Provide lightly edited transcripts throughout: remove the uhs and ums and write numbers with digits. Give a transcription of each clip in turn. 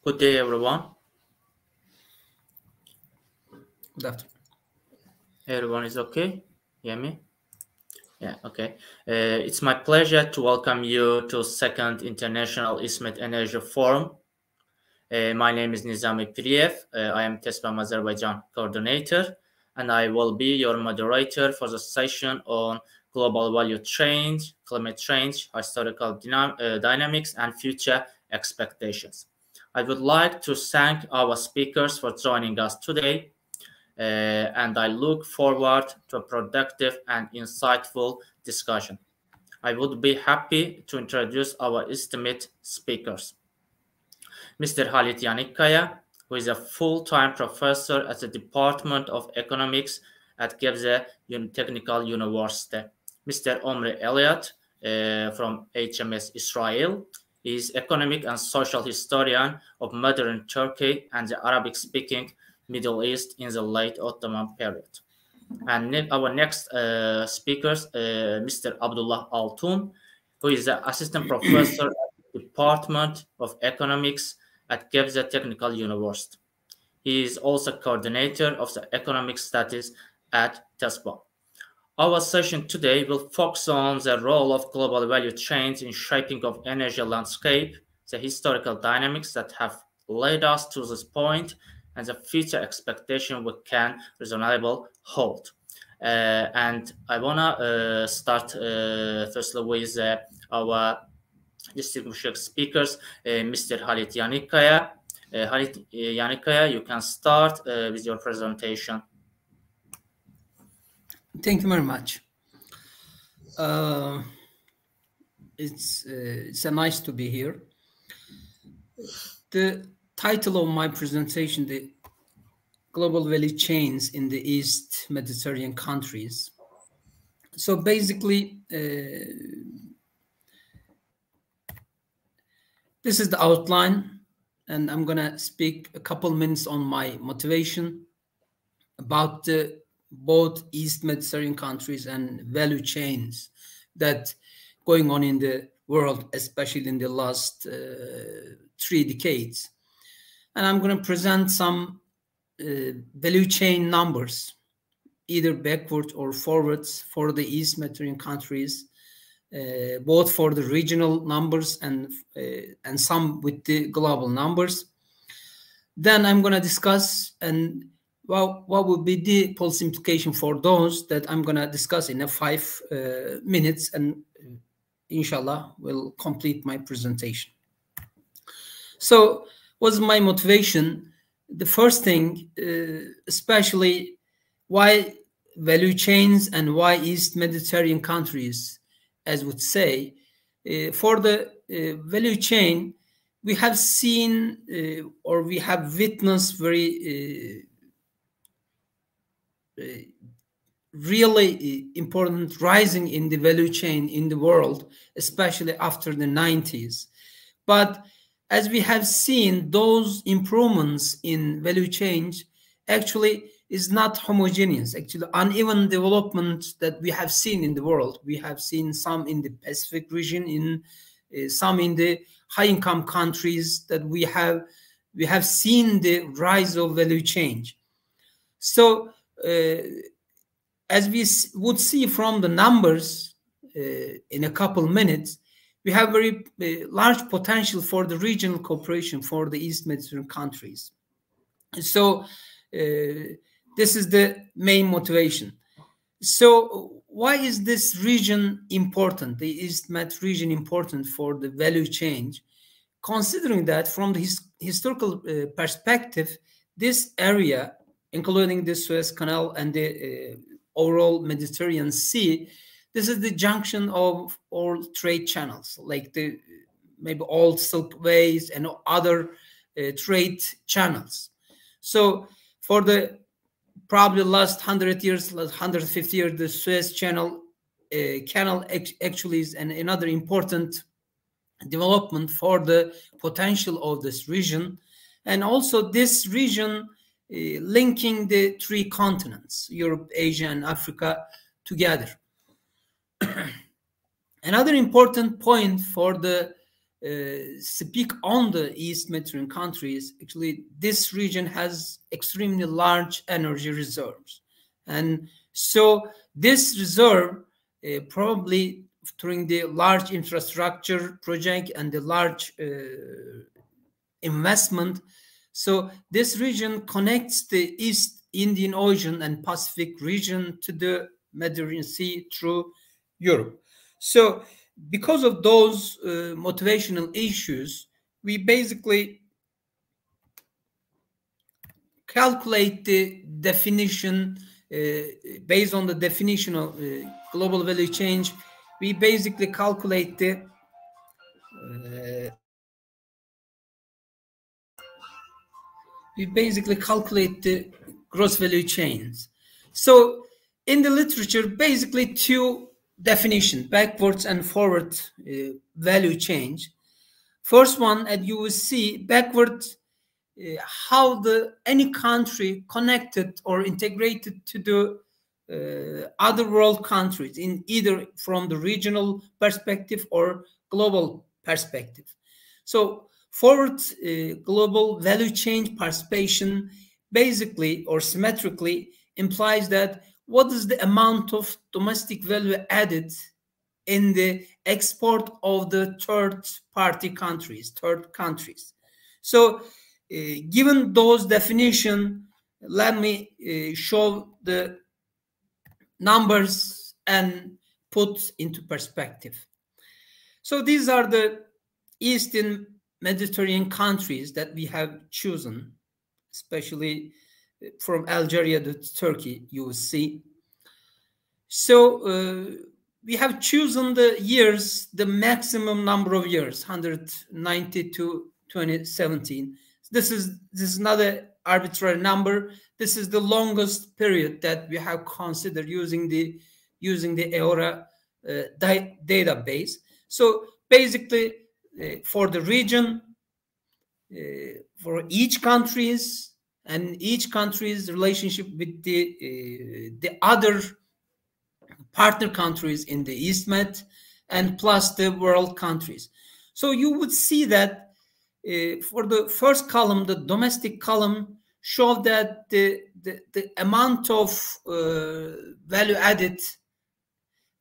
Good day, everyone. Good afternoon. Everyone is okay? Hear me? Yeah, okay. It's my pleasure to welcome you to Second International ISMET Energy Forum. My name is Nizami Piriev. I am TESPAM Azerbaijan coordinator, and I will be your moderator for the session on global value change, climate change, historical dynamics, and future expectations. I would like to thank our speakers for joining us today. And I look forward to a productive and insightful discussion. I would be happy to introduce our esteemed speakers. Mr. Halit Yanikkaya, who is a full-time professor at the Department of Economics at Gebze Technical University. Mr. Omri Elliott from HMS Israel. He is economic and social historian of modern Turkey and the Arabic-speaking Middle East in the late Ottoman period. And our next speakers, Mr. Abdullah Altun, who is the assistant professor at the Department of Economics at Gebze Technical University. He is also coordinator of the economic studies at TESPA. Our session today will focus on the role of global value chains in shaping of energy landscape, the historical dynamics that have led us to this point, and the future expectation we can reasonably hold. And I wanna start firstly with our distinguished speakers, Mr. Halit Yanikkaya. Halit Yanikkaya, you can start with your presentation. Thank you very much. It's nice to be here. The title of my presentation, the global value chains in the East Mediterranean countries. So basically, this is the outline, and I'm gonna speak a couple minutes on my motivation about both East Mediterranean countries and value chains that going on in the world, especially in the last 3 decades. And I'm going to present some value chain numbers, either backwards or forwards for the East Mediterranean countries, both for the regional numbers and some with the global numbers. Then I'm going to discuss what would be the policy implication for those that I'm going to discuss in 5 minutes, and inshallah will complete my presentation. So what's my motivation? The first thing, especially why value chains and why East Mediterranean countries, as would say, for the value chain, we have seen or we have witnessed very really important rising in the value chain in the world, especially after the 90s. But as we have seen, those improvements in value change actually is not homogeneous. Actually, uneven development that we have seen in the world. We have seen some in the Pacific region, in some in the high-income countries that we have seen the rise of value change. So as we would see from the numbers in a couple minutes, we have very large potential for the regional cooperation for the East Mediterranean countries. So this is the main motivation. So why is this region important, the East Med region important for the value change? Considering that from the historical perspective, this area, including the Suez Canal and the overall Mediterranean Sea, this is the junction of all trade channels, like the maybe old Silk Ways and other trade channels. So for the probably last 100 years, last 150 years, the Suez Canal actually is another important development for the potential of this region. And also this region linking the 3 continents, Europe, Asia, and Africa, together. Another important point for the speak on the East Mediterranean countries, actually this region has extremely large energy reserves. And so this reserve probably during the large infrastructure project and the large investment, so this region connects the East Indian Ocean and Pacific region to the Mediterranean Sea through Europe. So because of those motivational issues, we basically calculate the definition based on the definition of global value change. We basically calculate the gross value chains. So in the literature, basically two definitions, backwards and forward value change. First one, as you will see, backwards, how any country connected or integrated to the other world countries, in either from the regional perspective or global perspective. So forward global value change participation basically or symmetrically implies that what is the amount of domestic value added in the export of the third countries. So given those definitions, let me show the numbers and put into perspective. So these are the Eastern Mediterranean countries that we have chosen, especially from Algeria to Turkey, you will see. So we have chosen the years, the maximum number of years, 190 to 2017. This is not an arbitrary number. This is the longest period that we have considered using the EORA database. So basically, for the region, for each country's relationship with the other partner countries in the East Med, and plus the world countries. So you would see that for the first column, the domestic column, showed that the amount of value added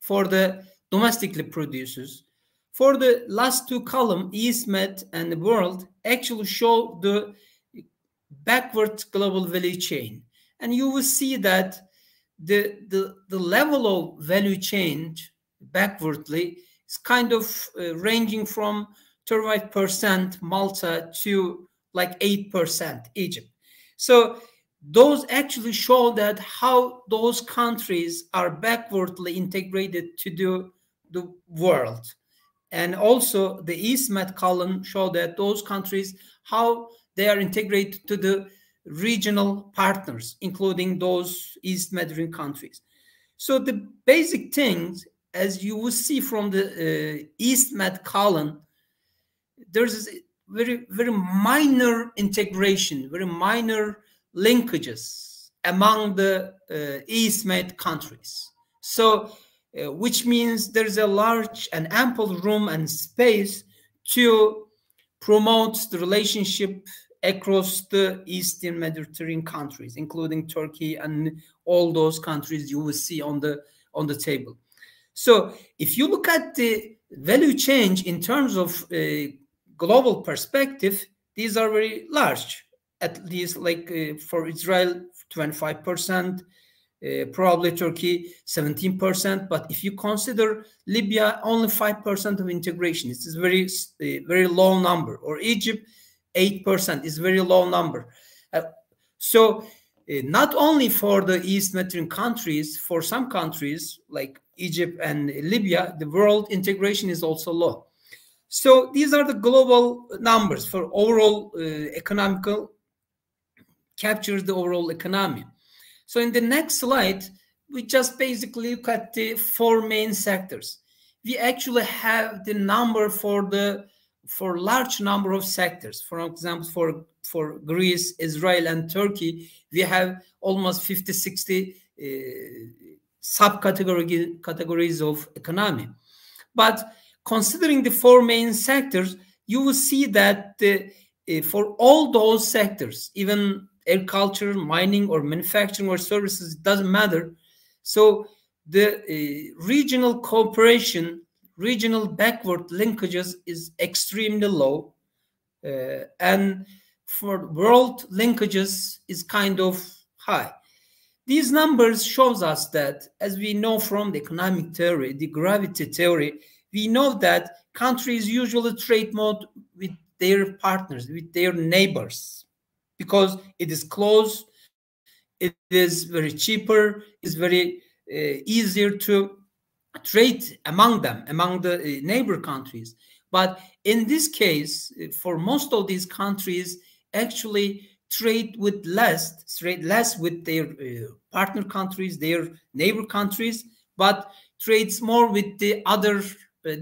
for the domestically producers. For the last two columns, East Med and the world, actually show the backward global value chain. And you will see that the level of value change backwardly is kind of ranging from 35% Malta to like 8% Egypt. So those actually show that how those countries are backwardly integrated to the world. And also the East Med column show that those countries, how they are integrated to the regional partners, including those East Mediterranean countries. So the basic things, as you will see from the East Med column, there's very, very minor integration, very minor linkages among the East Med countries. So, which means there's a large and ample room and space to promote the relationship across the Eastern Mediterranean countries, including Turkey and all those countries you will see on the table. So if you look at the value change in terms of global perspective, these are very large, at least like for Israel, 25%, probably Turkey, 17%. But if you consider Libya, only 5% of integration, it's a very, very low number. Or Egypt, 8% is very low number. So not only for the East Mediterranean countries, for some countries like Egypt and Libya, the world integration is also low. So these are the global numbers for overall economical, captures the overall economy. So in the next slide, we just basically look at the four main sectors. We actually have the number for large number of sectors. For example, for Greece, Israel, and Turkey, we have almost 50, 60 subcategories of economy. But considering the four main sectors, you will see that for all those sectors, even agriculture, mining, or manufacturing or services, it doesn't matter. So the regional cooperation, regional backward linkages is extremely low. And for world linkages is kind of high. These numbers shows us that, as we know from the economic theory, the gravity theory, we know that countries usually trade more with their partners, with their neighbors, because it is close, it is very cheaper, it's very easier to trade among them, among the neighbor countries. But in this case, for most of these countries, actually trade less with their partner countries, their neighbor countries, but trades more with the other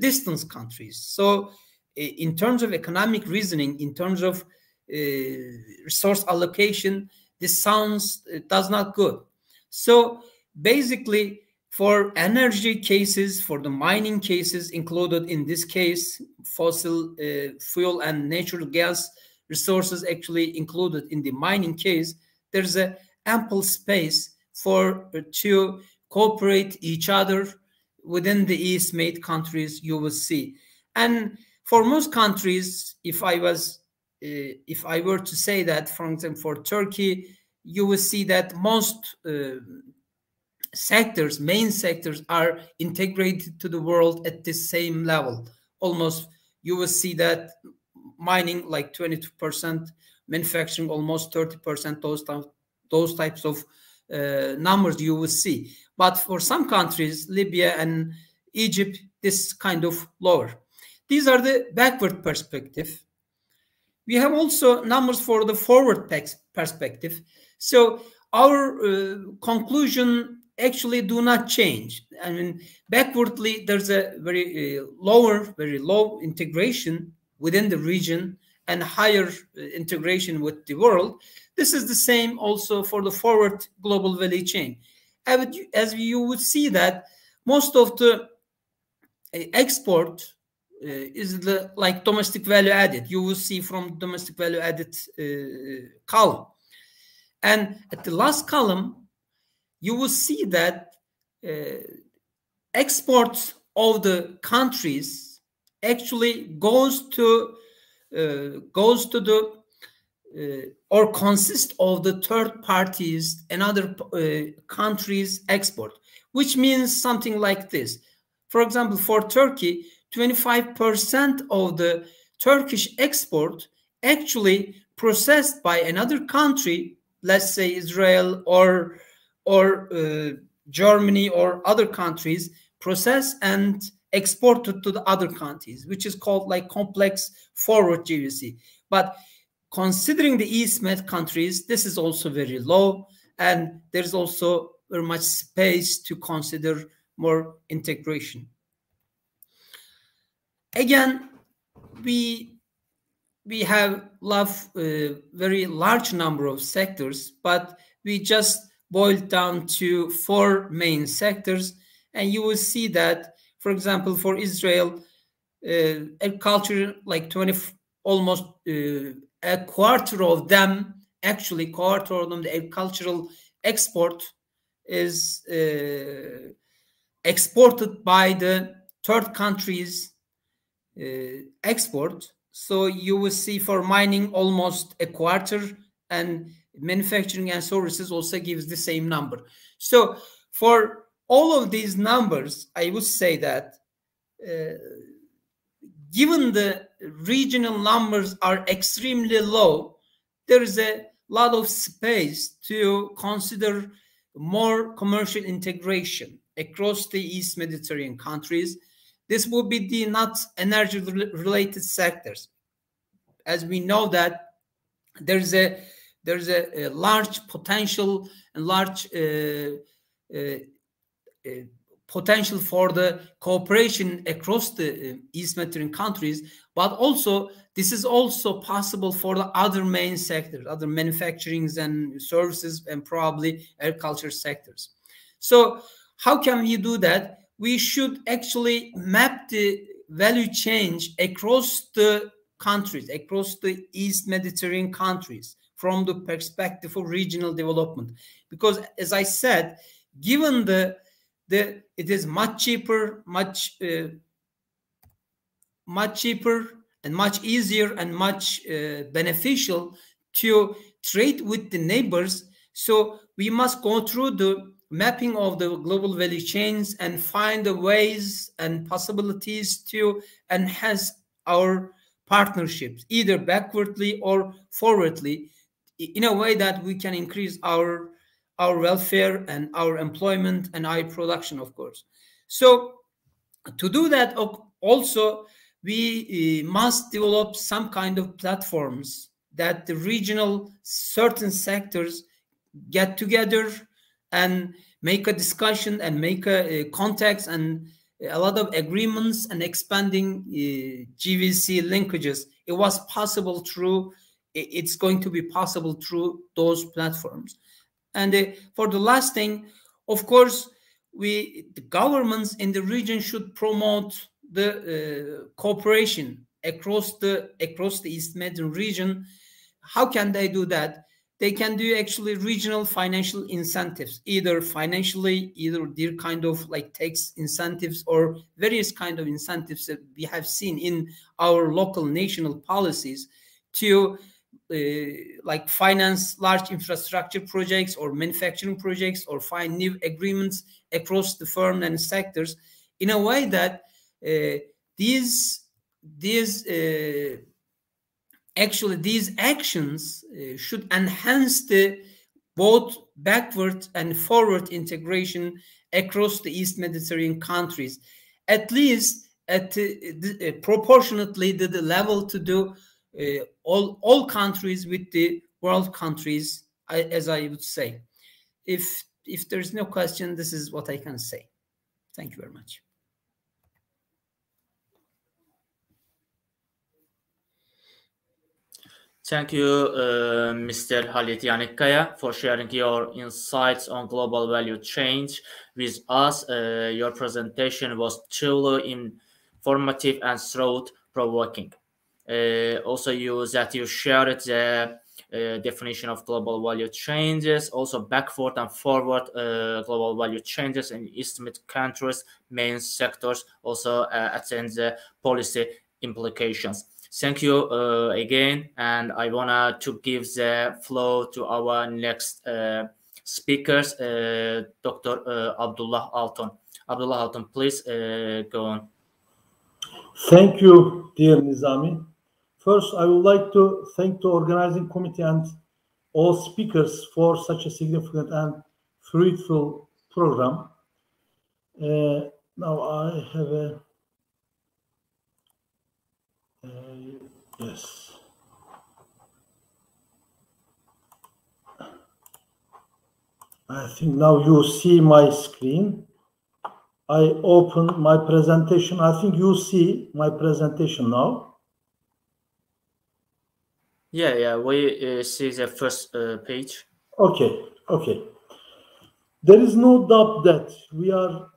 distant countries. So in terms of economic reasoning, in terms of resource allocation, this does not good. So basically, for energy cases, for the mining cases included in this case, fossil fuel and natural gas resources actually included in the mining case, there's an ample space for to cooperate each other within the EastMed countries, you will see. And for most countries, if I were to say that, for example, for Turkey, you will see that most main sectors are integrated to the world at the same level. Almost, you will see that mining like 22%, manufacturing almost 30%, those types of numbers you will see. But for some countries, Libya and Egypt, this is kind of lower. These are the backward perspective. We have also numbers for the forward perspective. So our conclusion actually do not change. I mean, backwardly, there's a very low integration within the region and higher integration with the world. This is the same also for the forward global value chain. As you would see that most of the export is like domestic value added. You will see from domestic value added column. And at the last column, you will see that exports of the countries actually goes to the or consist of the third parties and other countries' export, which means something like this. For example, for Turkey, 25% of the Turkish export actually processed by another country, let's say Israel or Germany or other countries, processed and exported to the other countries, which is called like complex forward GVC. But considering the EastMed countries, this is also very low, and there's also very much space to consider more integration. Again, we have very large number of sectors, but we just boiled down to 4 main sectors, and you will see that, for example, for Israel, agriculture, like almost a quarter of them, the agricultural export is exported by the third countries export. So you will see for mining almost a quarter, and manufacturing and services also gives the same number. So for all of these numbers, I would say that given the regional numbers are extremely low, there is a lot of space to consider more commercial integration across the East Mediterranean countries. This will be the not energy related sectors. As we know that there's a large potential and large potential for the cooperation across the East Mediterranean countries, but also this is also possible for the other main sectors, other manufacturings and services, and probably agriculture sectors. So how can we do that? We should actually map the value chain across the countries, across the East Mediterranean countries, from the perspective of regional development. Because as I said, given it is much cheaper, much cheaper and much easier and much beneficial to trade with the neighbors. So we must go through the mapping of the global value chains and find the ways and possibilities to enhance our partnerships, either backwardly or forwardly, in a way that we can increase our welfare and our employment and our production, of course. So to do that, also we must develop some kind of platforms that the regional certain sectors get together and make a discussion and make a contacts and a lot of agreements and expanding GVC linkages. It was possible through, it's going to be possible through those platforms. And for the last thing, of course, the governments in the region should promote the cooperation across the East Mediterranean region. How can they do that? They can do actually regional financial incentives, either financially, either their kind of like tax incentives or various kind of incentives that we have seen in our local national policies to like finance large infrastructure projects or manufacturing projects or find new agreements across the firm and sectors in a way that these actions should enhance the both backward and forward integration across the East Mediterranean countries, at least at proportionately to the level to do all countries with the world countries, as I would say. If there's no question, this is what I can say. Thank you very much. Thank you, Mr. Halit Yanıkkaya, for sharing your insights on global value change with us. Your presentation was truly informative and thought-provoking. Also, you shared the definition of global value changes, also backward and forward global value changes in East Med countries, main sectors, also attend the policy implications. Thank you again, and I want to give the floor to our next speakers, Dr. Abdullah Altun. Abdullah Altun, please go on. Thank you, dear Nizami. First, I would like to thank the organizing committee and all speakers for such a significant and fruitful program. Now I have a yes. I think now you see my screen. I open my presentation. I think you see my presentation now. Yeah, we see the first page. Okay. There is no doubt that we are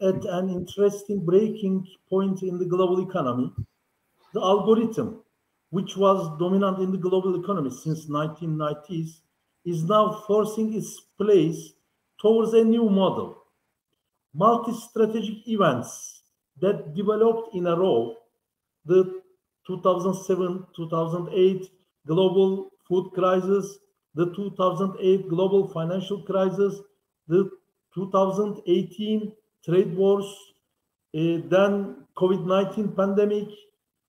at an interesting breaking point in the global economy. The algorithm, which was dominant in the global economy since 1990s, is now forcing its place towards a new model. Multi-strategic events that developed in a row, the 2007-2008 global food crisis, the 2008 global financial crisis, the 2018 trade wars, then COVID-19 pandemic,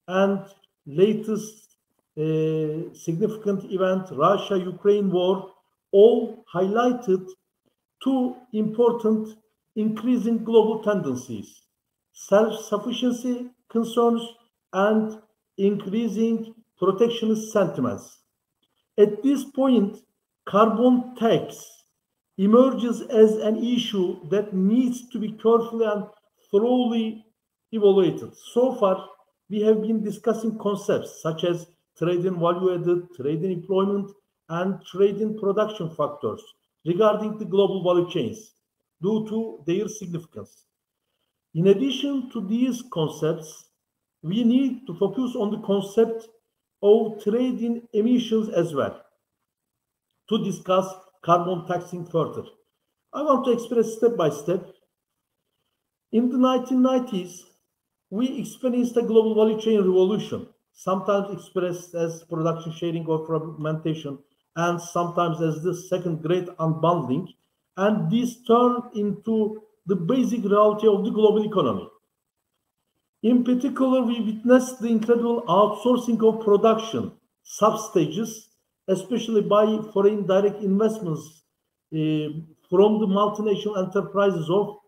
and latest significant event, Russia-Ukraine war, all highlighted two important increasing global tendencies: self-sufficiency concerns and increasing protectionist sentiments. At this point, carbon tax emerges as an issue that needs to be carefully and thoroughly evaluated. So far, we have been discussing concepts such as trade in value added, trade in employment, and trade in production factors regarding the global value chains due to their significance. In addition to these concepts, we need to focus on the concept of trade in emissions as well to discuss carbon taxing further. I want to express step by step. In the 1990s, we experienced a global value chain revolution, sometimes expressed as production sharing or fragmentation, and sometimes as the second great unbundling. And this turned into the basic reality of the global economy. In particular, we witnessed the incredible outsourcing of production substages, especially by foreign direct investments from the multinational enterprises of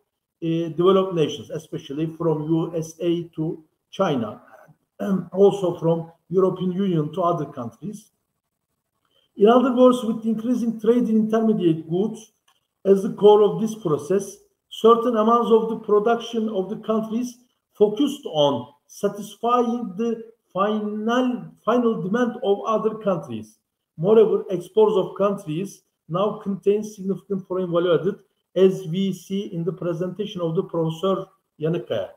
developed nations, especially from USA to China, and also from European Union to other countries. In other words, with increasing trade in intermediate goods as the core of this process, certain amounts of the production of the countries focused on satisfying the final demand of other countries. Moreover, exports of countries now contain significant foreign value added, as we see in the presentation of the Professor Yanıkaya.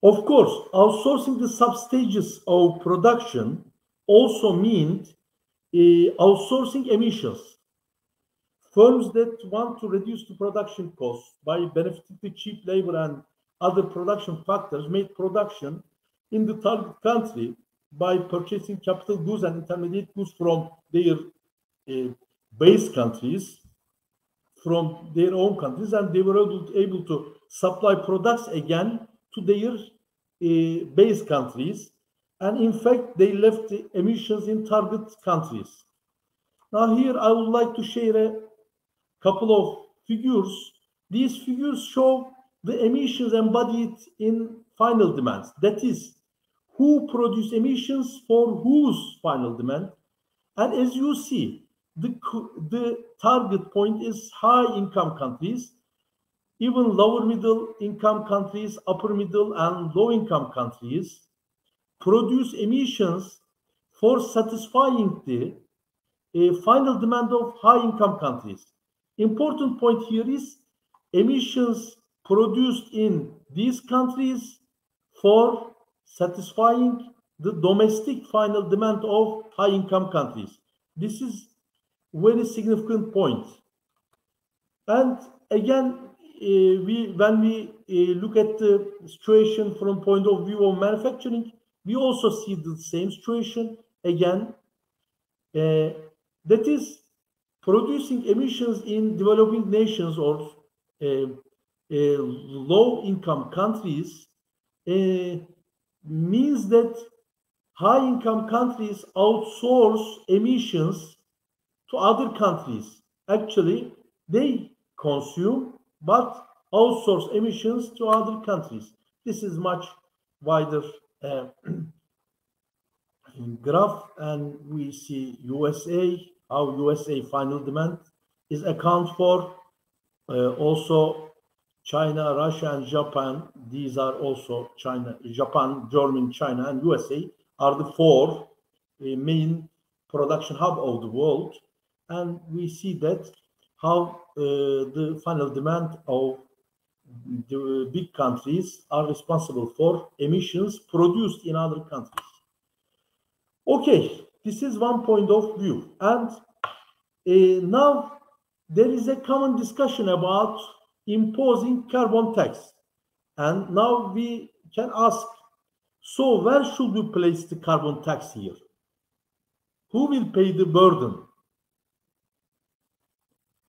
Of course, outsourcing the substages of production also means outsourcing emissions. Firms that want to reduce the production costs by benefiting the cheap labor and other production factors made production in the target country by purchasing capital goods and intermediate goods from their base countries, from their own countries, and they were able to supply products again to their base countries. And in fact, they left the emissions in target countries. Now here I would like to share a couple of figures. These figures show the emissions embodied in final demands. That is, who produce emissions for whose final demand. And as you see, the target point is high income countries, even lower middle income countries, upper middle and low income countries produce emissions for satisfying the final demand of high income countries. Important point here is emissions produced in these countries for satisfying the domestic final demand of high income countries. This is very significant point. And again, when we look at the situation from point of view of manufacturing, we also see the same situation again. That is, producing emissions in developing nations or low-income countries means that high-income countries outsource emissions to other countries. Actually, they consume but outsource emissions to other countries. This is much wider graph, and we see USA, how USA final demand is account for. Also China, Russia, and Japan. These are also China, Japan, Germany, China, and USA are the four main production hub of the world. And we see that how the final demand of the big countries are responsible for emissions produced in other countries. Okay, this is one point of view. And now there is a common discussion about imposing carbon tax. And now we can ask, so where should we place the carbon tax here? Who will pay the burden?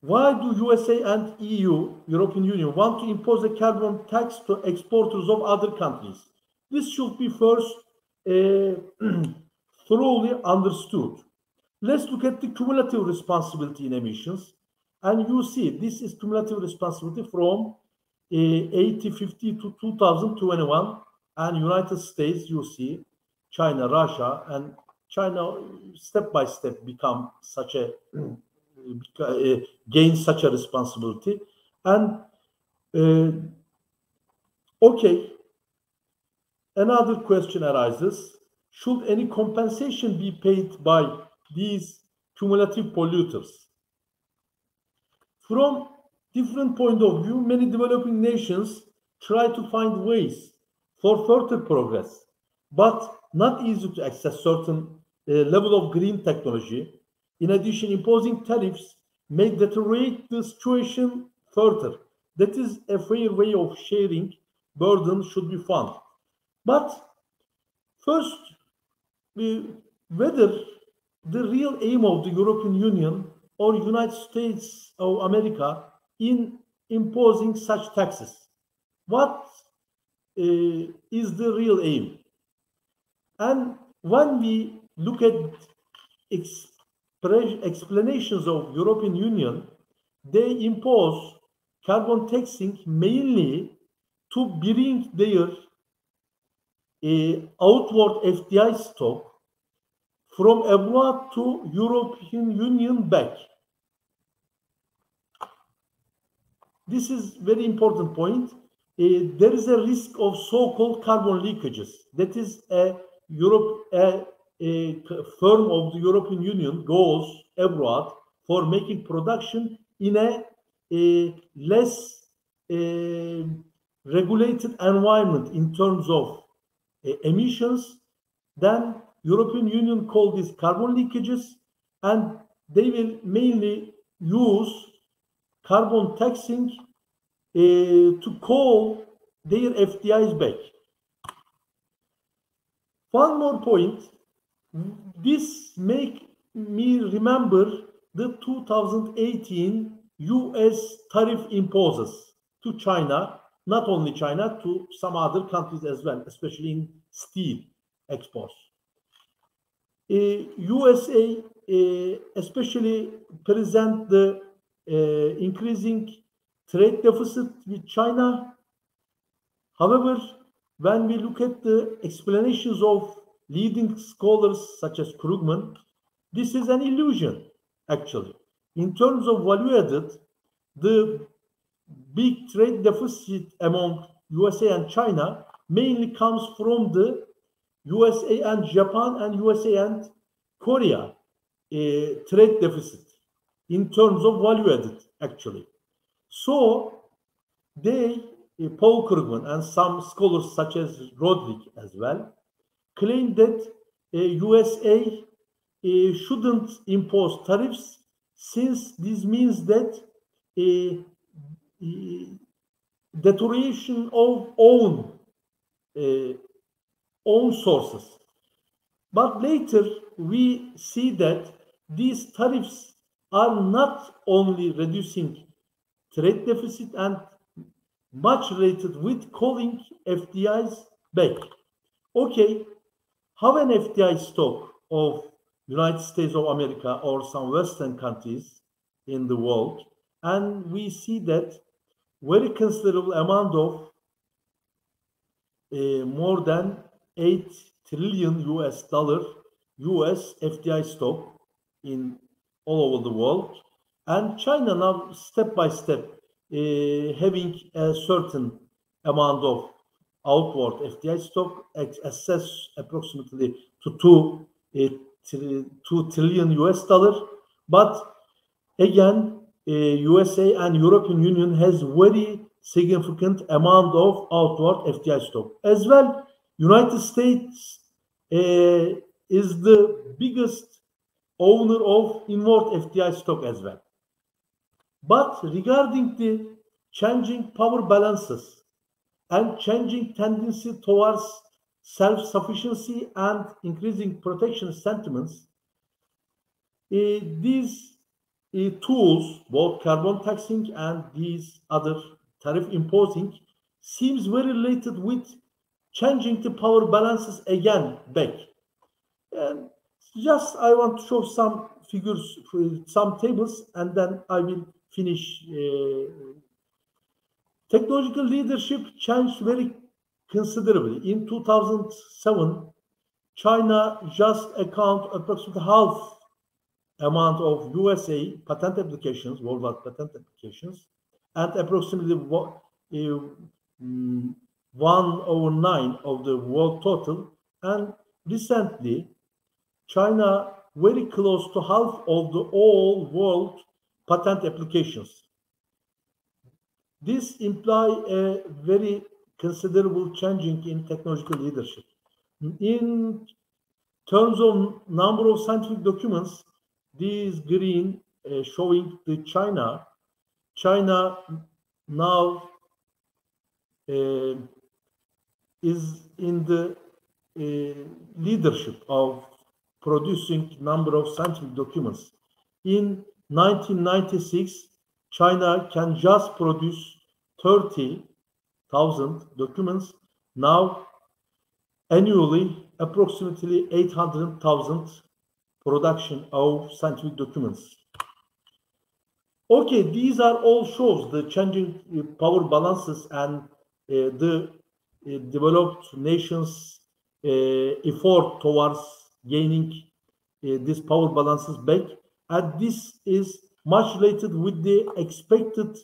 Why do USA and EU, European Union, want to impose a carbon tax to exporters of other countries? This should be first thoroughly understood. Let's look at the cumulative responsibility in emissions. And you see, this is cumulative responsibility from 1850 to 2021. And United States, you see, China, Russia, and China step by step become such a, gain such a responsibility. And okay, another question arises. Should any compensation be paid by these cumulative polluters? From different point of view, many developing nations try to find ways for further progress. but not easy to access certain level of green technology. In addition, imposing tariffs may deteriorate the situation further. That is a fair way of sharing burden should be found. But first, whether the real aim of the European Union or United States of America in imposing such taxes, what is the real aim? And when we look at explanations of European Union, they impose carbon taxing mainly to bring their outward FDI stock from abroad to European Union back. This is very important point. There is a risk of so-called carbon leakages. That is, a firm of the European Union goes abroad for making production in a less regulated environment in terms of emissions. Then European Union call these carbon leakages, and they will mainly use carbon taxing to call their FDIs back. One more point, this make me remember the 2018 US tariff imposes to China, not only China, to some other countries as well, especially in steel exports. USA especially present the increasing trade deficit with China. However, when we look at the explanations of leading scholars such as Krugman, this is an illusion, actually. In terms of value added, the big trade deficit among USA and China mainly comes from the USA and Japan and USA and Korea trade deficit in terms of value added, actually. So they, Paul Krugman and some scholars such as Rodrik as well, claim that USA shouldn't impose tariffs, since this means that deterioration of own sources. But later we see that these tariffs are not only reducing trade deficit and much related with calling FDIs back. Okay, how an FDI stock of United States of America or some Western countries in the world, and we see that very considerable amount of more than 8 trillion US dollar US FDI stock in all over the world, and China now step by step having a certain amount of outward FDI stock, access approximately to 2 trillion US dollar. But again, USA and European Union has very significant amount of outward FDI stock. As well, United States is the biggest owner of inward FDI stock as well. But regarding the changing power balances and changing tendency towards self-sufficiency and increasing protection sentiments, these tools, both carbon taxing and these other tariff imposing, seems very related with changing the power balances again back. And just I want to show some figures, some tables, and then I will finish. Technological leadership changed very considerably. In 2007, China just account approximately half amount of USA patent applications, worldwide patent applications, and approximately 1/9 of the world total. And recently, China very close to half of the all world patent applications. This implies a very considerable changing in technological leadership. In terms of number of scientific documents, this green showing the China. China now is in the leadership of producing number of scientific documents. In 1996, China can just produce 30,000 documents. Now, annually, approximately 800,000 production of scientific documents. Okay, these are all shows the changing power balances and the developed nations' effort towards gaining these power balances back. And this is much related with the expected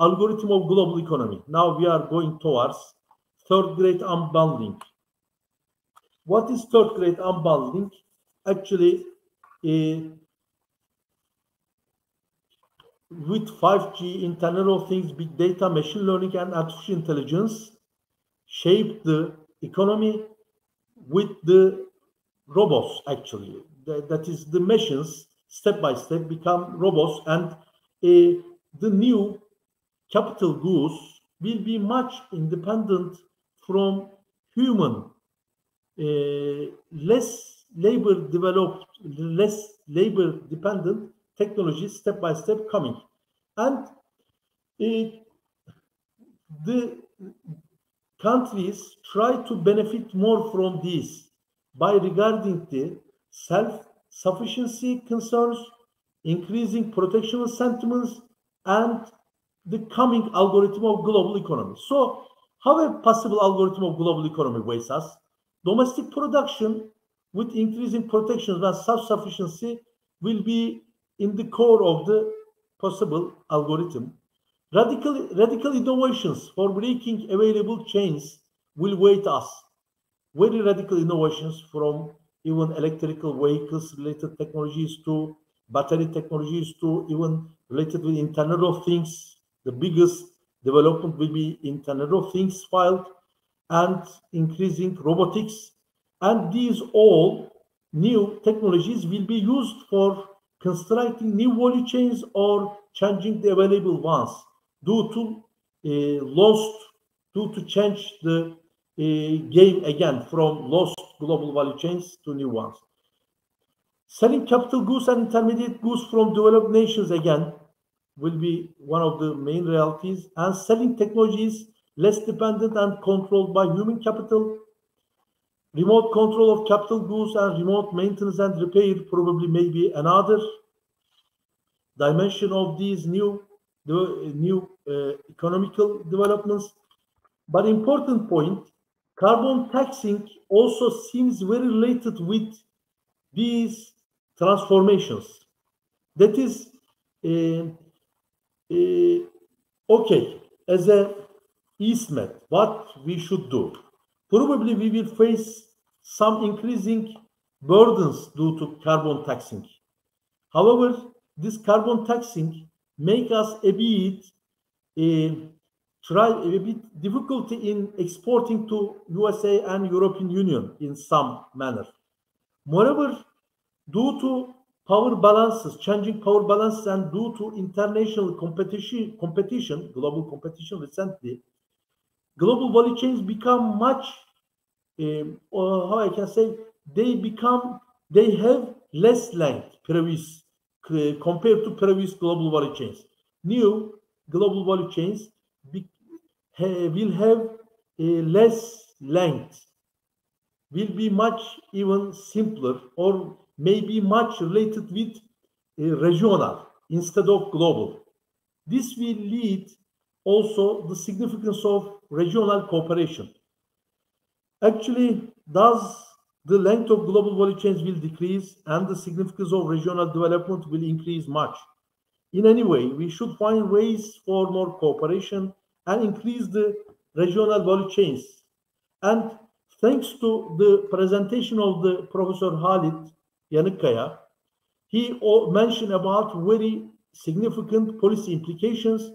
algorithm of global economy. Now we are going towards third grade unbundling. What is third grade unbundling? Actually, with 5G, Internet of Things, big data, machine learning, and artificial intelligence, shape the economy with the robots, actually. That is, the machines, step by step, become robots, and the new capital goods will be much independent from human, less labor developed, less labor dependent technologies step by step coming. And the countries try to benefit more from this by regarding the self-sufficiency concerns, increasing protectionist sentiments, and the coming algorithm of global economy. So how a possible algorithm of global economy weighs us? Domestic production with increasing protections and self-sufficiency will be in the core of the possible algorithm. Radical innovations for breaking available chains will wait us. Very radical innovations, from even electrical vehicles related technologies to battery technologies to even related with Internet of Things. The biggest development will be Internet of Things field and increasing robotics. And these all new technologies will be used for constructing new value chains or changing the available ones due to change the game again from lost global value chains to new ones. Selling capital goods and intermediate goods from developed nations again will be one of the main realities, and selling technologies less dependent and controlled by human capital. Remote control of capital goods and remote maintenance and repair probably may be another dimension of these new economical developments. But important point, carbon taxing also seems very related with these transformations. That is, okay, as a ISMET, what we should do? Probably we will face some increasing burdens due to carbon taxing. However, this carbon taxing make us a bit difficulty in exporting to USA and European Union in some manner. Moreover, due to power balances, changing power balances, and due to international competition, global competition recently, global value chains become much, how I can say, they have less length compared to previous global value chains. New global value chains will have less length, will be much even simpler, or maybe much related with regional instead of global. This will lead also the significance of regional cooperation. Actually, thus the length of global value chains will decrease and the significance of regional development will increase much. In any way, we should find ways for more cooperation and increase the regional value chains. And thanks to the presentation of the Professor Halit Yanıkkaya, he mentioned about very significant policy implications,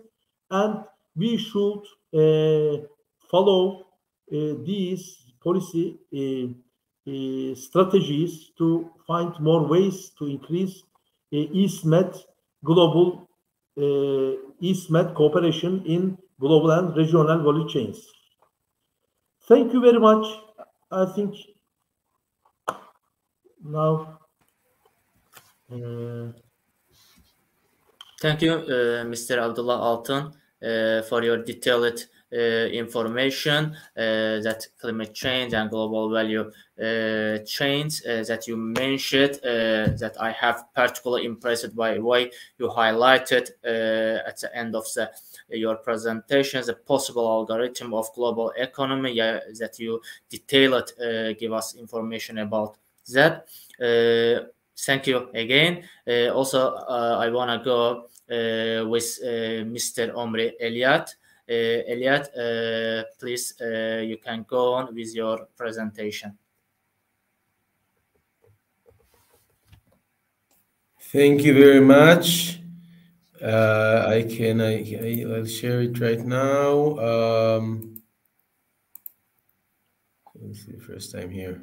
and we should follow these policy strategies to find more ways to increase East-Med global East-Med cooperation in global and regional value chains. Thank you very much. I think now. Thank you, Mr. Abdullah Altun, for your detailed information that climate change and global value chains that you mentioned, that I have particularly impressed by the way you highlighted at the end of your presentation, the possible algorithm of global economy, that you detailed give us information about that. Thank you again. Also, I want to go with Mr. Omri Eliat. Eliat, please, you can go on with your presentation. Thank you very much. I'll share it right now. It's the first time here.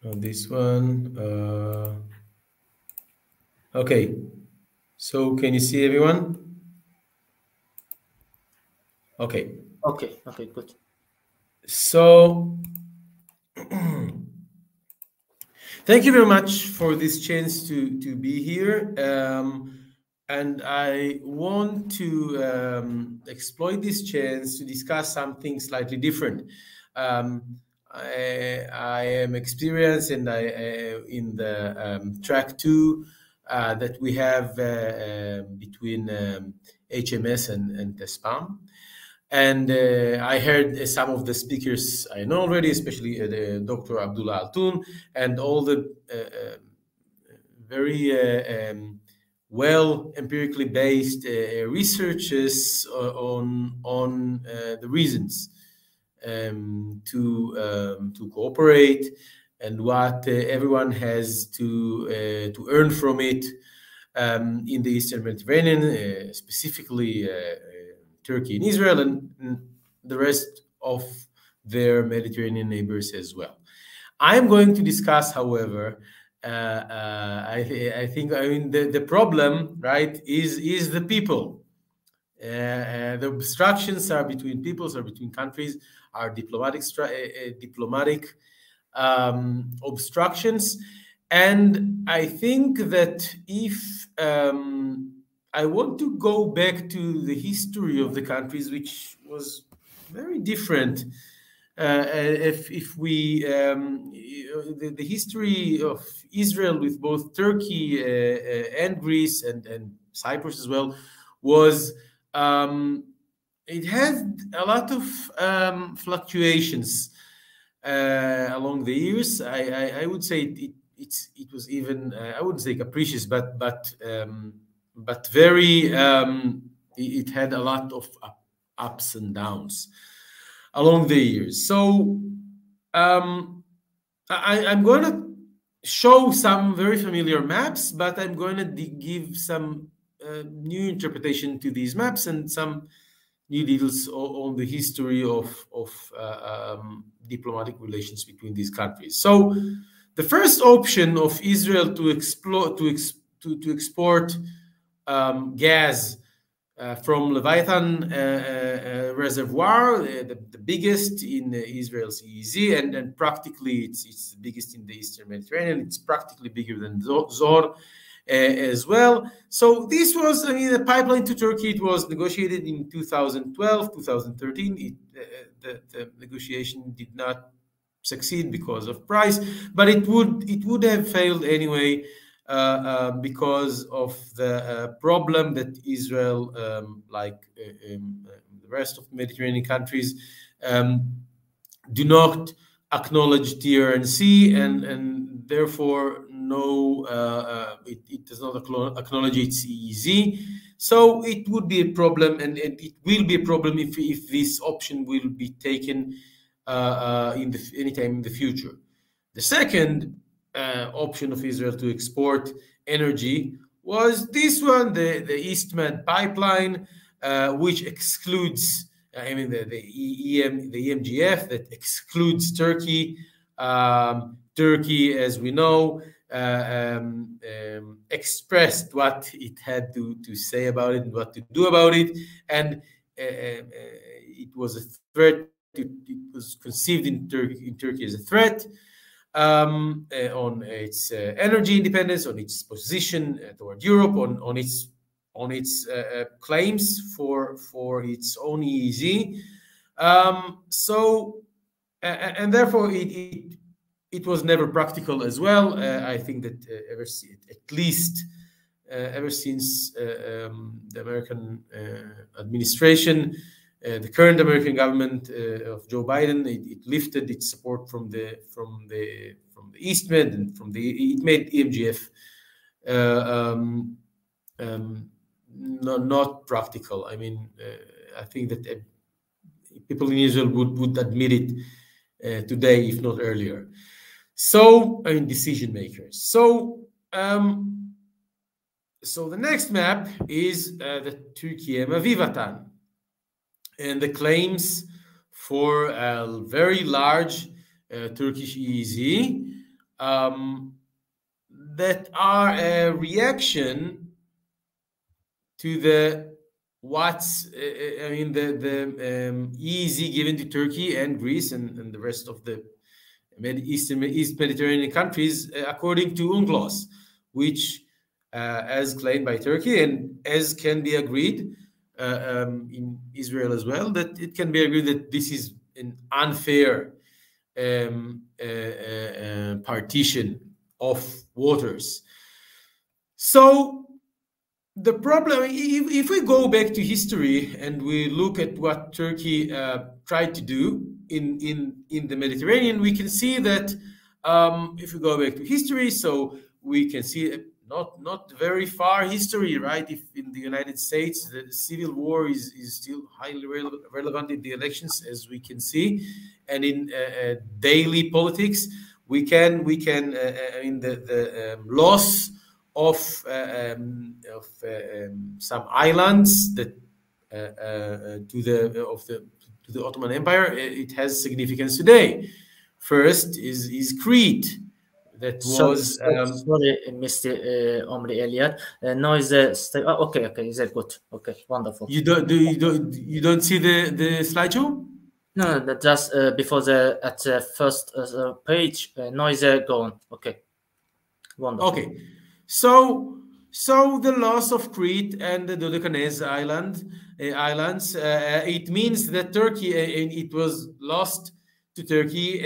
On this one. Okay. So can you see everyone? Okay. Okay, good. So thank you very much for this chance to be here. And I want to exploit this chance to discuss something slightly different. I am experienced and in the track 2 that we have between HMS and TESPAM. And I heard some of the speakers I know already, especially Dr. Abdullah Altun, and all the very well empirically based researches on the reasons to cooperate and what everyone has to earn from it in the Eastern Mediterranean, specifically Turkey and Israel, and the rest of their Mediterranean neighbors as well. I'm going to discuss, however, I think the problem, right, is the people. The obstructions are between peoples, are between countries, are diplomatic obstructions. And I think that if I want to go back to the history of the countries, which was very different. If we the history of Israel with both Turkey and Greece and Cyprus as well was it had a lot of fluctuations along the years. I would say it was even I wouldn't say capricious, but very it had a lot of ups and downs along the years. So I'm going to show some very familiar maps, but I'm going to give some new interpretation to these maps and some new details on the history of diplomatic relations between these countries. So the first option of Israel to explore to export gas from Leviathan reservoir, the biggest in Israel's EEZ, and practically it's the biggest in the Eastern Mediterranean. It's practically bigger than Zohr as well. So this was, I mean, the pipeline to Turkey. It was negotiated in 2012, 2013. The negotiation did not succeed because of price, but it would have failed anyway. Because of the problem that Israel, like the rest of the Mediterranean countries, do not acknowledge TRNC, and therefore it does not acknowledge its EEZ. So it would be a problem, and it will be a problem if this option will be taken anytime in the future. The second option of Israel to export energy was this one, the East Med pipeline, which excludes I mean the EMGF that excludes Turkey. Turkey, as we know, expressed what it had to say about it and what to do about it, and it was a threat. It was conceived in Turkey as a threat on its energy independence, on its position toward Europe, on its claims for its own EEZ. And therefore it was never practical as well. I think that ever since the American administration, the current American government of Joe Biden, it lifted its support from the EastMed and it made EMGF not practical. I mean, I think that people in Israel would admit it today, if not earlier. So, I mean, decision makers. So, so the next map is the Türkiye-Mavivatan, and the claims for a very large Turkish EEZ that are a reaction to the EEZ given to Turkey and Greece and the rest of the East Mediterranean countries, according to UNCLOS, which, as claimed by Turkey and as can be agreed in Israel as well, that it can be agreed that this is an unfair partition of waters. So the problem, if we go back to history and we look at what Turkey tried to do in the Mediterranean, we can see that if we go back to history, so we can see not very far history, right? If in the United States the civil war is still highly relevant in the elections, as we can see, and in daily politics, we can in the loss of some islands that to the Ottoman Empire, it has significance today. First is Crete, that was. Sorry, Mr. Omri Elliott. Noise. Okay. Is that good? Okay, wonderful. You don't see the slideshow? No, that just before at the first page, noise go on. Okay, wonderful. Okay, so the loss of Crete and the Dodecanese islands, it means that Turkey, it was lost to Turkey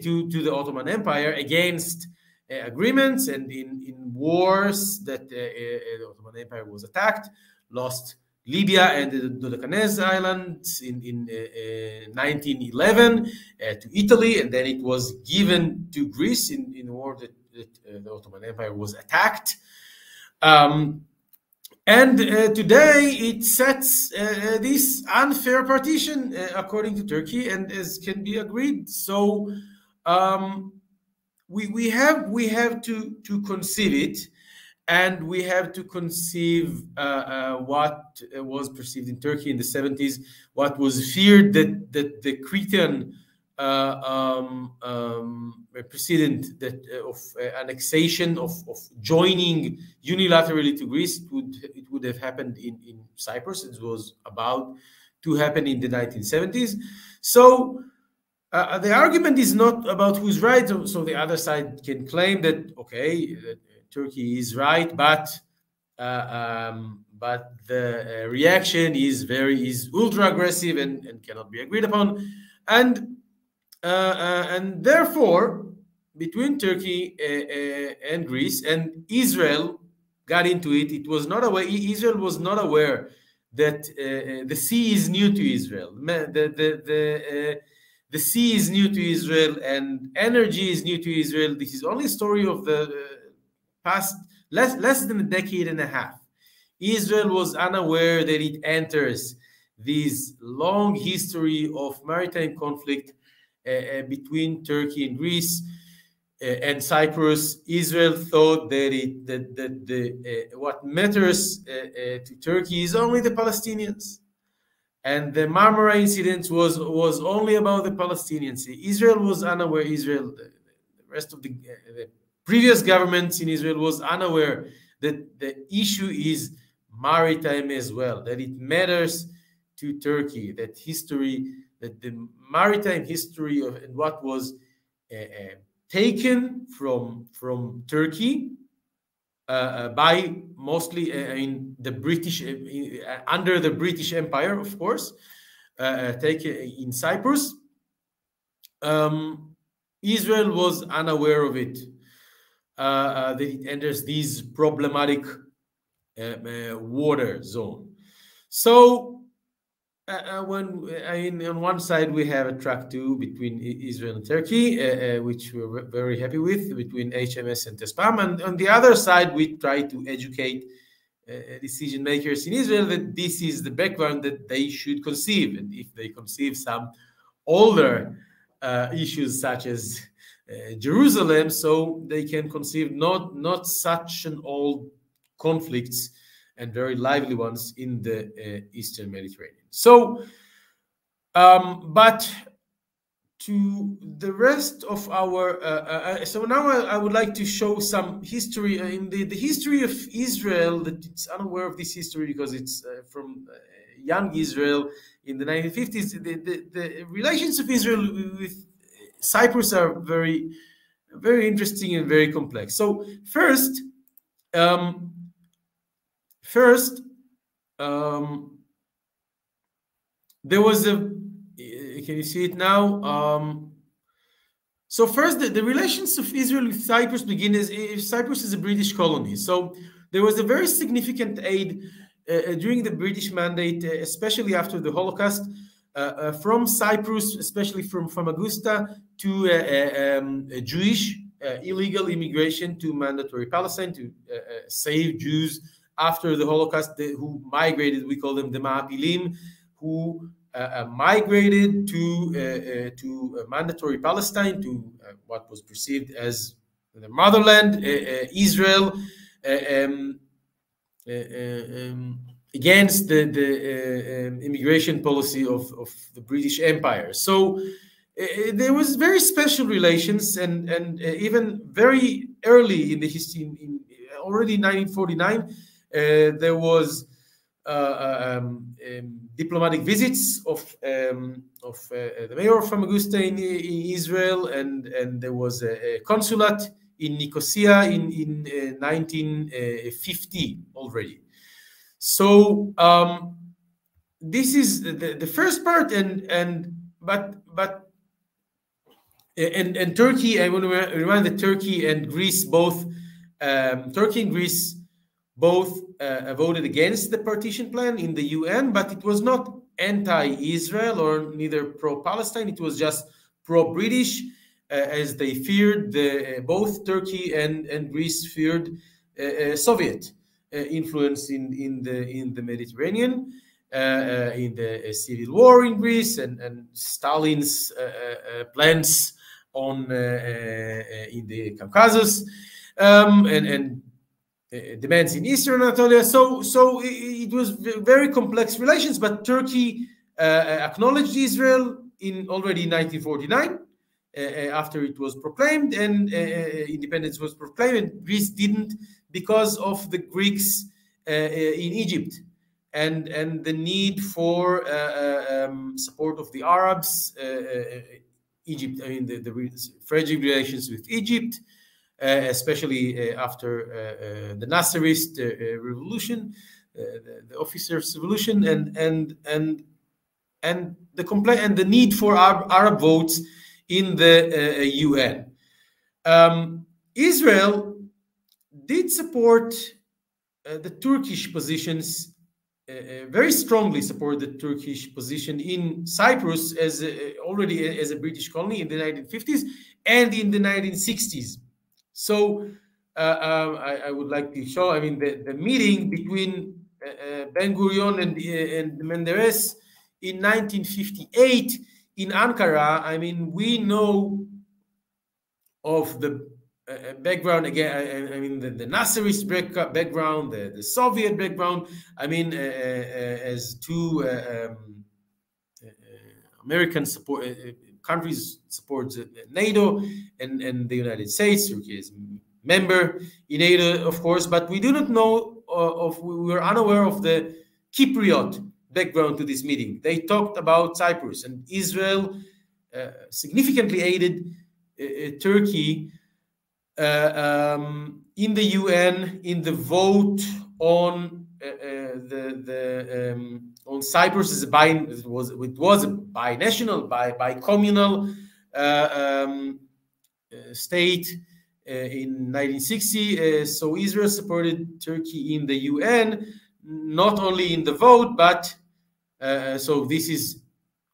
to the Ottoman Empire against agreements and in wars that the Ottoman Empire was attacked, lost Libya and the Dodecanese Islands in 1911 to Italy, and then it was given to Greece in war that the Ottoman Empire was attacked. And today it sets this unfair partition according to Turkey, and as can be agreed. So we have to conceive it, and we have to conceive what was perceived in Turkey in the 70s, what was feared that the Cretan precedent that of annexation of joining unilaterally to Greece, it would have happened in Cyprus. It was about to happen in the 1970s. So the argument is not about who's right. So the other side can claim that, okay, Turkey is right, but the reaction is ultra aggressive and cannot be agreed upon, and therefore between Turkey and Greece and Israel got into it. It was not aware. Israel was not aware that the sea is new to Israel. The sea is new to Israel, and energy is new to Israel. This is only a story of the past less than a decade and a half. Israel was unaware that it enters this long history of maritime conflict between Turkey and Greece and Cyprus. Israel thought that what matters to Turkey is only the Palestinians, And the Marmara incident was only about the Palestinians. Israel was unaware. Israel, the rest of the previous governments in Israel was unaware that the issue is maritime as well, that it matters to Turkey, that the maritime history of and what was taken from Turkey by mostly the British under the British Empire, of course, taken in Cyprus. Israel was unaware of it, that it enters this problematic water zone. So on one side we have a track 2 between Israel and Turkey, which we're very happy with, between HMS and TESPAM, and on the other side we try to educate decision makers in Israel that this is the background that they should conceive, and if they conceive some older issues such as Jerusalem, so they can conceive not such an old conflicts and very lively ones in the Eastern Mediterranean. So, but to the rest of our, so now I would like to show some history in the history of Israel, that it's unaware of this history because it's from young Israel in the 1950s. The relations of Israel with Cyprus are very, very interesting and very complex. So first, there was a, can you see it now? So first, the relations of Israel with Cyprus begin as Cyprus is a British colony. So there was a very significant aid during the British Mandate, especially after the Holocaust, from Cyprus, especially from Famagusta, to Jewish illegal immigration to mandatory Palestine, to save Jews after the Holocaust, who migrated. We call them the Ma'apilim, who migrated to mandatory Palestine, to what was perceived as the motherland, Israel, against the immigration policy of the British Empire. So there was very special relations, and even very early in the history, already in 1949, there was diplomatic visits of the mayor of Famagusta in Israel, and there was a consulate in Nicosia in 1950 already. So this is the first part, and Turkey. I want to remind that Turkey and Greece both, Turkey and Greece both voted against the partition plan in the UN, but it was not anti-Israel or neither pro-Palestine. It was just pro-British, as they feared, both Turkey and Greece feared Soviet influence in the Mediterranean, in the civil war in Greece, and Stalin's plans on in the Caucasus, and demands in Eastern Anatolia. So it was very complex relations, but Turkey acknowledged Israel already in 1949, after it was proclaimed, and independence was proclaimed, and Greece didn't, because of the Greeks in Egypt and the need for support of the Arabs. Egypt, I mean, the fragile relations with Egypt, especially after the Nasserist revolution, the officers' revolution, and the need for Arab votes in the UN. Israel did support the Turkish positions, very strongly support the Turkish position in Cyprus already as a British colony in the 1950s and in the 1960s. So I would like to show, I mean, the meeting between Ben-Gurion and Menderes in 1958 in Ankara. I mean, we know of the background again. I mean, the Nasserist background, the Soviet background. I mean, as two American support countries support NATO and the United States. Turkey is a member in NATO, of course, but we do not know we were unaware of the Cypriot background to this meeting. They talked about Cyprus, and Israel significantly aided Turkey in the UN in the vote on on Cyprus as a it was a binational, bi-communal state in 1960. So Israel supported Turkey in the UN, not only in the vote, but so this is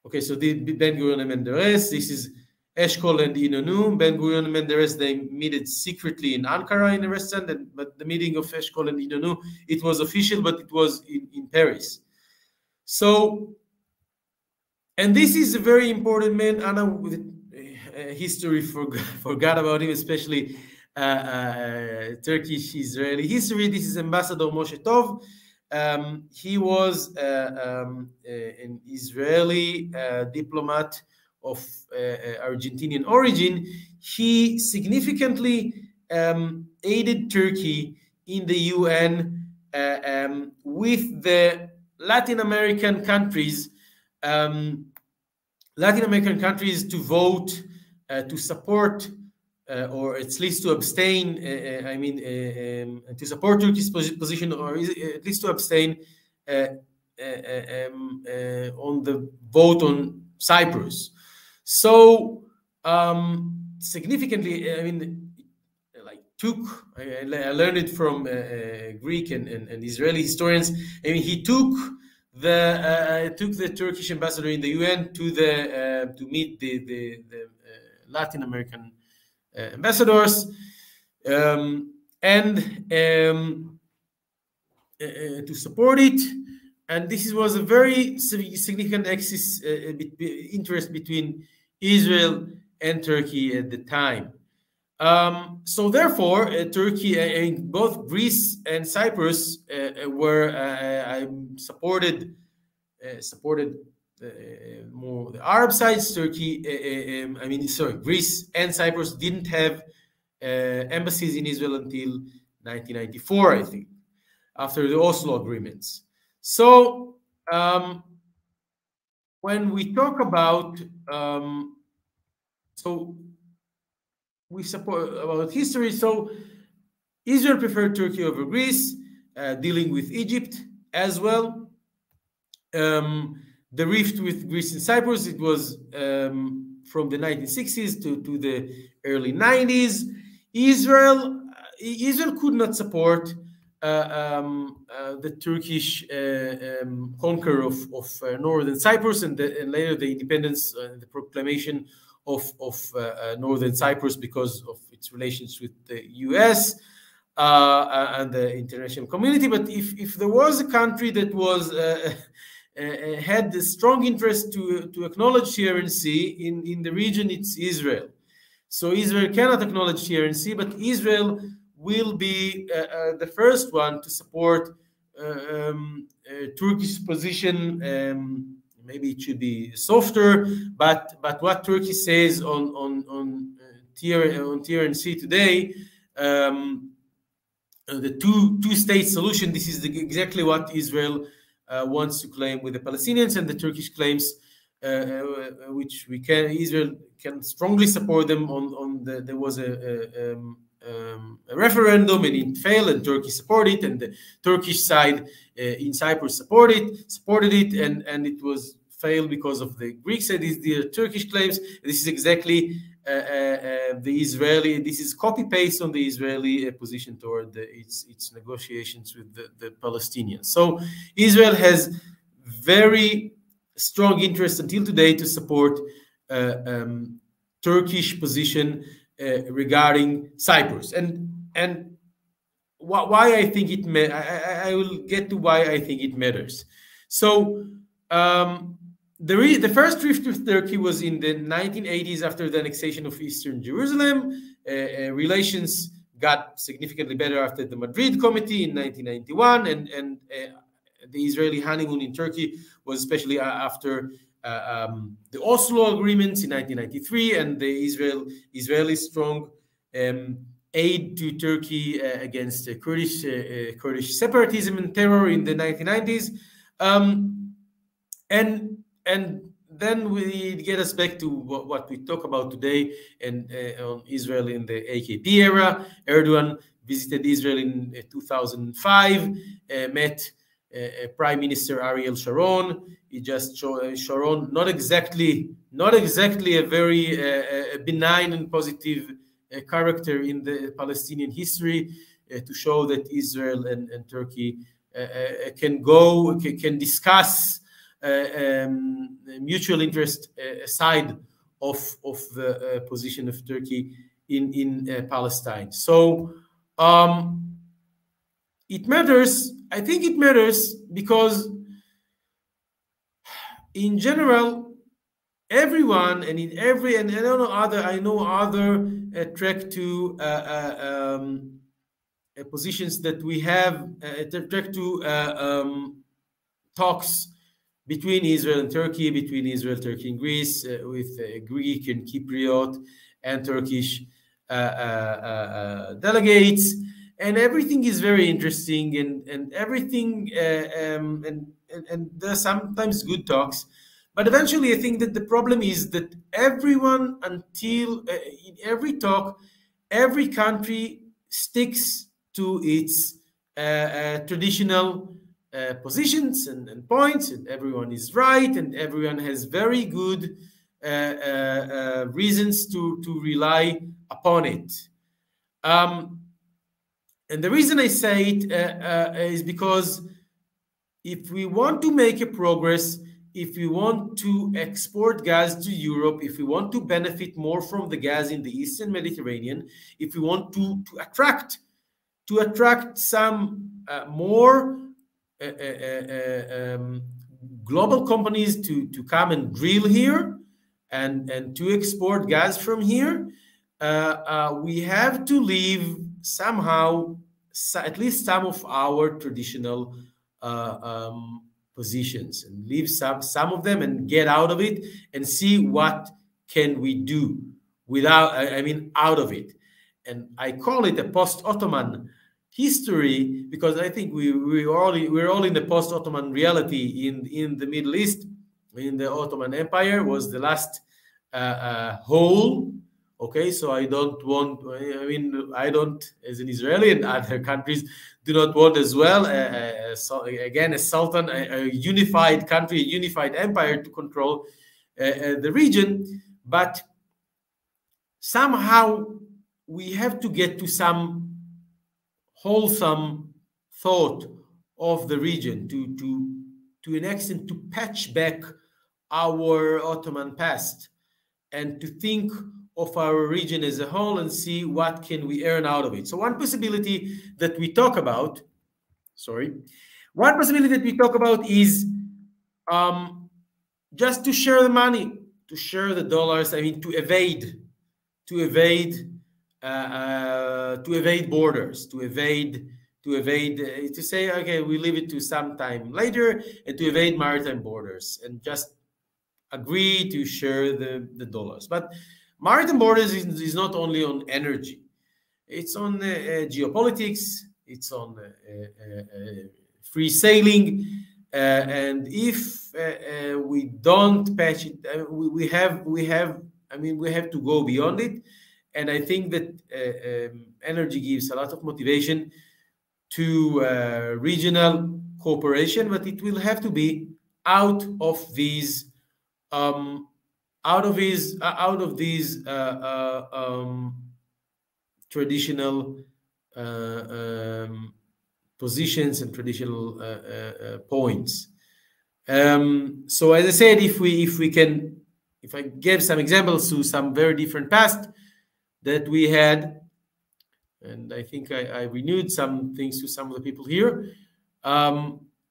okay. So the Ben-Gurion and Menderes. This is Eshkol and Inonu. Ben-Gurion and Menderes, they met secretly in Ankara in the restaurant, but the meeting of Eshkol and Inonu, it was official, but it was in Paris. So, and this is a very important man. Anna, with history, forgot about him, especially Turkish-Israeli history. This is Ambassador Moshe Tov. He was an Israeli diplomat of Argentinian origin. He significantly aided Turkey in the UN with the Latin American countries to vote to support or at least to abstain. To support Turkey's position, or at least to abstain on the vote on Cyprus. So significantly, I learned it from Greek and Israeli historians. I mean, he took the Turkish ambassador in the UN to meet the Latin American ambassadors and to support it. And this was a very significant axis interest between Israel and Turkey at the time. So therefore, Turkey, both Greece and Cyprus were supported more the Arab sides. Greece and Cyprus didn't have embassies in Israel until 1994, I think, after the Oslo agreements. So when we talk about we support about history. So Israel preferred Turkey over Greece, dealing with Egypt as well. The rift with Greece and Cyprus, it was from the 1960s to the early 90s. Israel could not support the Turkish conquer of northern Cyprus and later the independence, the proclamation of northern Cyprus because of its relations with the US and the international community. But if there was a country that was had a strong interest to acknowledge TRNC in the region, it's Israel. So Israel cannot acknowledge TRNC, but Israel will be the first one to support Turkish position. Maybe it should be softer, but what Turkey says on TRNC today, the two-state solution. This is exactly what Israel wants to claim with the Palestinians, and the Turkish claims, which Israel can strongly support them on. There was a referendum and it failed, and Turkey supported it, and the Turkish side in Cyprus supported it, and it was failed because of the Greek side. The Turkish claims. This is exactly the Israeli. This is copy paste on the Israeli position toward its negotiations with the Palestinians. So Israel has very strong interest until today to support Turkish position regarding Cyprus, and why I think it I will get to why I think it matters. So the first rift with Turkey was in the 1980s after the annexation of Eastern Jerusalem. Relations got significantly better after the Madrid Committee in 1991, and the Israeli honeymoon in Turkey was especially after the Oslo agreements in 1993 and the Israeli strong aid to Turkey against Kurdish separatism and terror in the 1990s, and then we get us back to what we talk about today, and on Israel in the AKP era. Erdogan visited Israel in 2005, met Prime Minister Ariel Sharon. He just Sharon, not exactly a very benign and positive character in the Palestinian history, to show that Israel and Turkey can discuss mutual interest aside of the position of Turkey in Palestine. So it matters. I think it matters because in general, everyone, and in every, and I know other track to positions that we have, track to talks between Israel and Turkey, between Israel, Turkey, and Greece, with Greek and Cypriot and Turkish delegates, and everything is very interesting, and everything, and there's sometimes good talks, but eventually I think that the problem is that everyone, until in every talk, every country sticks to its traditional positions and points, and everyone is right, and everyone has very good reasons to rely upon it. And the reason I say it is because if we want to make a progress, if we want to export gas to Europe, if we want to benefit more from the gas in the Eastern Mediterranean, if we want to attract some more global companies to come and drill here and to export gas from here, we have to leave somehow at least some of our traditional positions, and leave some of them and get out of it and see what can we do without, out of it. And I call it a post-Ottoman history because I think we're all in the post-Ottoman reality in the Middle East. In the Ottoman Empire was the last whole. Okay, so I don't, as an Israeli, and other countries do not want as well, again, a sultan, a unified country, a unified empire to control the region. But somehow we have to get to some wholesome thought of the region to an extent to patch back our Ottoman past and to think of our region as a whole and see what can we earn out of it. So one possibility that we talk about, is just to share the money, to share the dollars. To evade borders, to say, okay, we leave it to some time later, and to evade maritime borders and just agree to share the dollars. But maritime borders is not only on energy. It's on geopolitics. It's on free sailing. And if we don't patch it, we have to go beyond it. And I think that energy gives a lot of motivation to regional cooperation, but it will have to be out of these traditional positions and traditional points. So as I said, if I gave some examples to some very different past that we had, and I think I renewed some things to some of the people here.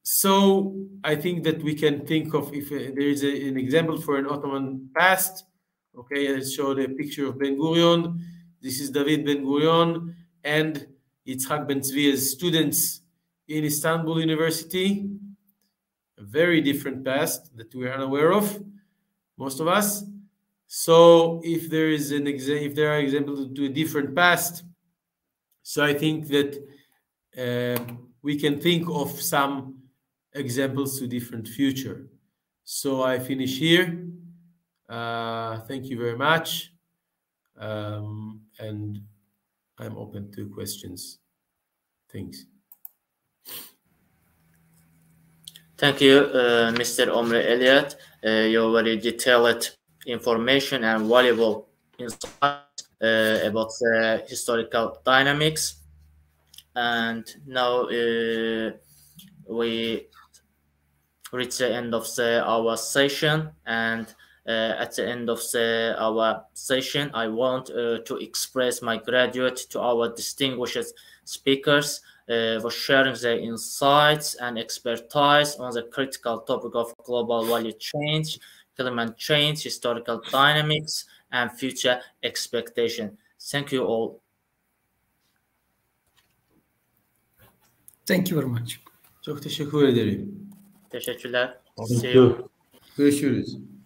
So I think that we can think of, if there is an example for an Ottoman past. Okay, I showed a picture of Ben Gurion. This is David Ben Gurion and Yitzhak Ben Zvi as students in Istanbul University. A very different past that we are unaware of. most of us. So if there is if there are examples to a different past, so I think that we can think of some examples to different future. So I finish here. Thank you very much. And I'm open to questions. Thanks. Thank you, Mr. Omri Elliott. Your very detailed information and valuable insights about the historical dynamics. And now we reach the end of our session. And at the end of our session, I want to express my gratitude to our distinguished speakers for sharing their insights and expertise on the critical topic of global value change, climate change, historical dynamics, and future expectation. Thank you all. Thank you very much. Çok teşekkür ederim. Teşekkürler. Thank you. Görüşürüz.